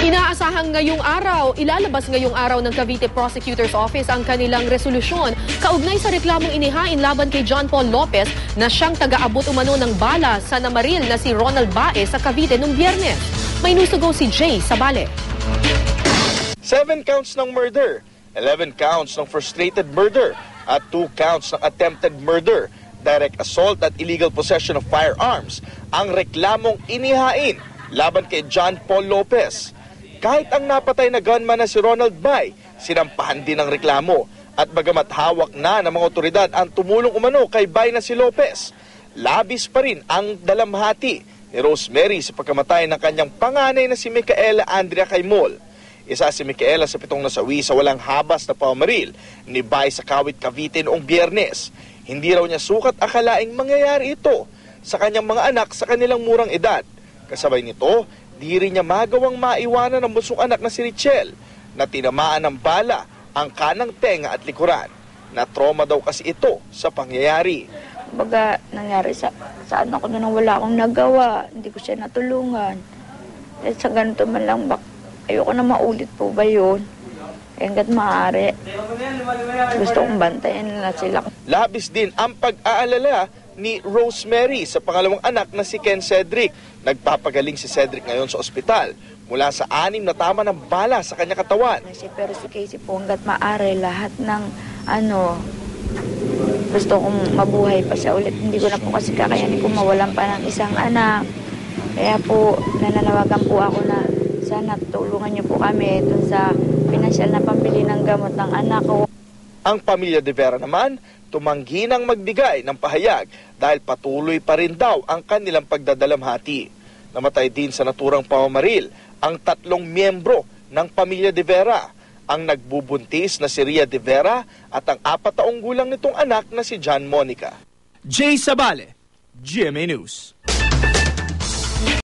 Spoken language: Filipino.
Inaasahang ngayong araw, ilalabas ngayong araw ng Cavite Prosecutor's Office ang kanilang resolusyon kaugnay sa reklamong inihain laban kay John Paul Lopez na siyang taga-abot umano ng bala sa namaril na si Ronald Baez sa Cavite noong Biyernes. May news to go si Jay Sabale. 7 counts ng murder, 11 counts ng frustrated murder at 2 counts ng attempted murder, direct assault at illegal possession of firearms ang reklamong inihain laban kay John Paul Lopez. Kahit ang napatay na gunman na si Ronald Bay, sinampahan din ang reklamo at bagamat hawak na ng mga otoridad ang tumulong umano kay Bay na si Lopez, labis pa rin ang dalamhati ni Rosemary sa pagkamatay ng kanyang panganay na si Micaela Andrea Caimol. Isa si Micaela sa 7 nasawi sa walang habas na pamamaril ni Bay sa Kawit, Cavite noong Biyernes. Hindi raw niya sukat akalaing mangyayari ito sa kanyang mga anak sa kanilang murang edad. Kasabay nito, di rin niya magawang maiwanan ang bunsong anak na si Richelle na tinamaan ng bala ang kanang tenga at likuran. Na-trauma daw kasi ito sa pangyayari. Baga nangyari sa anak ko na nang wala akong nagawa, hindi ko siya natulungan. Dahil sa ganito man lang, ayoko na maulit po ba yun? Hanggat maaari, gusto kong bantayan na sila. Labis din ang pag-aalala ni Rosemary sa pangalawang anak na si Ken Cedric. Nagpapagaling si Cedric ngayon sa ospital mula sa 6 na tama ng bala sa kanyang katawan. Pero si Casey po, hanggat maaari, lahat ng gusto kong mabuhay pa siya ulit. Hindi ko na po kasi kakayanin kung mawalan pa ng isang anak. Kaya po, nananawagan po ako na sana tulungan niyo po kami dun sa pinansyal na pambili ng gamot ng anak ko. Ang pamilya de Vera naman, tumanggi ng magbigay ng pahayag dahil patuloy pa rin daw ang kanilang pagdadalamhati. Namatay din sa naturang pamamaril ang 3 miyembro ng pamilya de Vera, ang nagbubuntis na si Ria de Vera at ang 4 taong gulang nitong anak na si John Monica. Jay Sabale, GMA News.